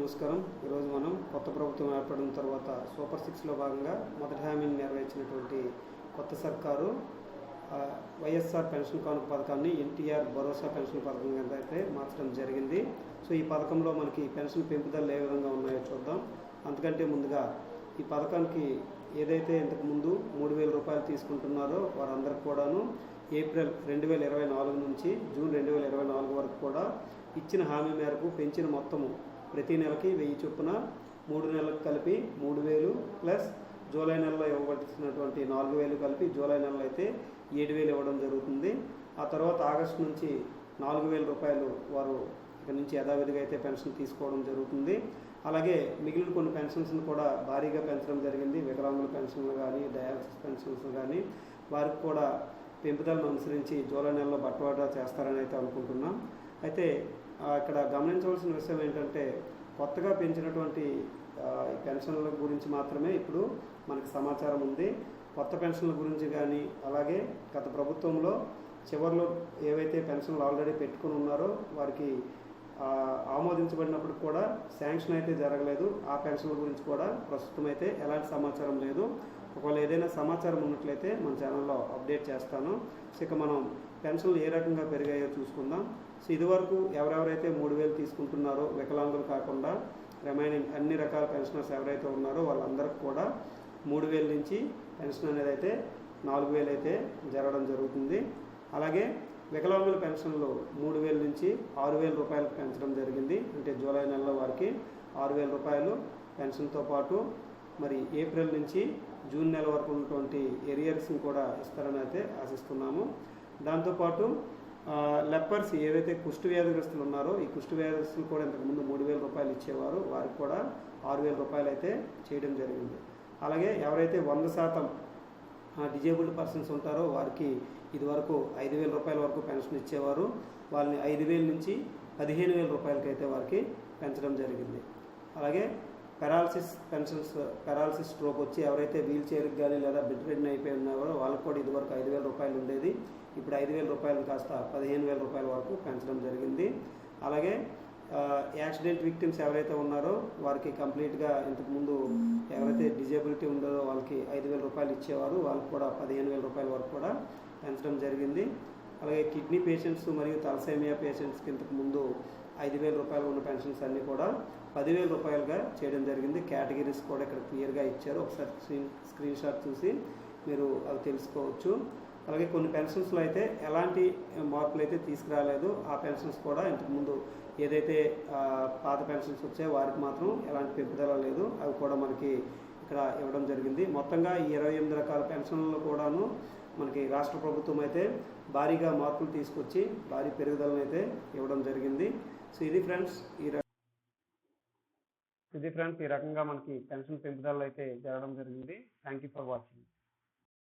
నమస్కారం. ఈరోజు మనం కొత్త ప్రభుత్వం ఏర్పడిన తర్వాత సూపర్ 6లో భాగంగా మొదటి హామీని నెరవేర్చినటువంటి కొత్త సర్కారు వైఎస్ఆర్ పెన్షన్ కానుక పథకాన్ని ఎన్టీఆర్ భరోసా పెన్షన్ పథకం కింద అయితే మార్చడం జరిగింది. సో ఈ పథకంలో మనకి పెన్షన్ పెంపుదల ఏ విధంగా ఉన్నాయో చూద్దాం. అంతకంటే ముందుగా ఈ పథకానికి ఏదైతే ఇంతకుముందు 3,000 రూపాయలు తీసుకుంటున్నారో వారందరికి కూడాను ఏప్రిల్ 2024 నుంచి జూన్ 2024 వరకు కూడా ఇచ్చిన హామీ మేరకు పెంచిన మొత్తము ప్రతి నెలకి 1000 చొప్పున 3 నెలలకు కలిపి 3,000 ప్లస్ జూలై నెలలో ఇవ్వబడుతున్నటువంటి 4,000 కలిపి జూలై నెలలో అయితే 7,000 ఇవ్వడం జరుగుతుంది. ఆ తర్వాత ఆగస్టు నుంచి 4,000 రూపాయలు వారు ఇక్కడ నుంచి యథావిధిగా అయితే పెన్షన్ తీసుకోవడం జరుగుతుంది. అలాగే మిగిలిన కొన్ని పెన్షన్స్ని కూడా భారీగా పెంచడం జరిగింది. వికలాంగుల పెన్షన్లు కానీ డయాలసిస్ పెన్షన్స్ కానీ వారికి కూడా పెంపుదలను అనుసరించి జూలై నెలలో బట్వాడా చేస్తారని అయితే అనుకుంటున్నాం. అయితే ఇక్కడ గమనించవలసిన విషయం ఏంటంటే కొత్తగా పెంచినటువంటి పెన్షన్ల గురించి మాత్రమే ఇప్పుడు మనకు సమాచారం ఉంది. కొత్త పెన్షన్ల గురించి కానీ అలాగే గత ప్రభుత్వంలో చివరిలో ఏవైతే పెన్షన్లు ఆల్రెడీ పెట్టుకుని ఉన్నారో వారికి ఆమోదించబడినప్పుడు కూడా శాంక్షన్ అయితే జరగలేదు. ఆ పెన్షన్ల గురించి కూడా ప్రస్తుతం అయితే ఎలాంటి సమాచారం లేదు. ఒకవేళ ఏదైనా సమాచారం ఉన్నట్లయితే మన ఛానల్లో అప్డేట్ చేస్తాను. సో ఇక మనం పెన్షన్లు ఏ రకంగా పెరిగాయో చూసుకుందాం. సో ఇదివరకు ఎవరెవరైతే 3,000 తీసుకుంటున్నారో వికలాంగులు కాకుండా రిమైనింగ్ అన్ని రకాల పెన్షనర్స్ ఎవరైతే ఉన్నారో వాళ్ళందరికీ కూడా 3,000 నుంచి పెన్షన్ అనేది అయితే 4,000 అయితే జరగడం జరుగుతుంది. అలాగే వికలాంగుల పెన్షన్లు 3,000 నుంచి 6,000 రూపాయలకు పెంచడం జరిగింది. అంటే జూలై నెలలో వారికి 6,000 రూపాయలు పెన్షన్తో పాటు మరి ఏప్రిల్ నుంచి జూన్ నెల వరకు ఉన్నటువంటి ఏరియర్స్ని కూడా ఇస్తారని అయితే ఆశిస్తున్నాము. దాంతోపాటు లెపర్స్ ఏవైతే కుష్టి వ్యాధిగ్రస్తులు ఉన్నారో ఈ కుష్టి వ్యాధిగ్రస్తులు కూడా ఇంతకుముందు 3,000 రూపాయలు ఇచ్చేవారు, వారికి కూడా 6,000 రూపాయలు అయితే చేయడం జరిగింది. అలాగే ఎవరైతే 100% డిజేబుల్డ్ పర్సన్స్ ఉంటారో వారికి ఇదివరకు 5,000 రూపాయల వరకు పెన్షన్ ఇచ్చేవారు, వాళ్ళని 5,000 నుంచి 15,000 రూపాయలకి అయితే వారికి పెంచడం జరిగింది. అలాగే పెరాలసిస్ స్ట్రోక్ వచ్చి ఎవరైతే వీల్ చైర్కి కానీ లేదా బెడ్ రెడ్ని అయిపోయి ఉన్నారో వాళ్ళకి కూడా ఇదివరకు 5,000 రూపాయలు ఉండేది, ఇప్పుడు 5,000 రూపాయలు కాస్త 15,000 రూపాయల వరకు పెంచడం జరిగింది. అలాగే యాక్సిడెంట్ విక్టిమ్స్ ఎవరైతే ఉన్నారో వారికి కంప్లీట్గా ఇంతకుముందు ఎవరైతే డిజేబిలిటీ ఉందో వాళ్ళకి 5,000 రూపాయలు ఇచ్చేవారు, వాళ్ళకి కూడా 15,000 రూపాయల వరకు కూడా పెంచడం జరిగింది. అలాగే కిడ్నీ పేషెంట్స్ మరియు తలసేమియా పేషెంట్స్కి ఇంతకుముందు 5,000 రూపాయలు ఉన్న పెన్షన్స్ అన్నీ కూడా 10,000 రూపాయలుగా చేయడం జరిగింది. కేటగిరీస్ కూడా ఇక్కడ క్లియర్గా ఇచ్చారు, ఒకసారి స్క్రీన్ షాట్ చూసి మీరు అవి తెలుసుకోవచ్చు. అలాగే కొన్ని పెన్షన్స్లో అయితే ఎలాంటి మార్పులు అయితే తీసుకురాలేదు. ఆ పెన్షన్స్ కూడా ఇంతకుముందు ఏదైతే పాత పెన్షన్స్ వచ్చాయో వారికి మాత్రం ఎలాంటి పెంపుదల లేదు, అవి కూడా మనకి ఇక్కడ ఇవ్వడం జరిగింది. మొత్తంగా ఈ 28 రకాల పెన్షన్లు కూడాను మనకి రాష్ట్ర ప్రభుత్వం అయితే భారీగా మార్పులు తీసుకొచ్చి భారీ పెరుగుదలను అయితే ఇవ్వడం జరిగింది. సో ఇది ఫ్రెండ్స్ ఈ రకంగా మనకి పెన్షన్ పెంపుదల అయితే జరగడం జరిగింది. Thank you for watching.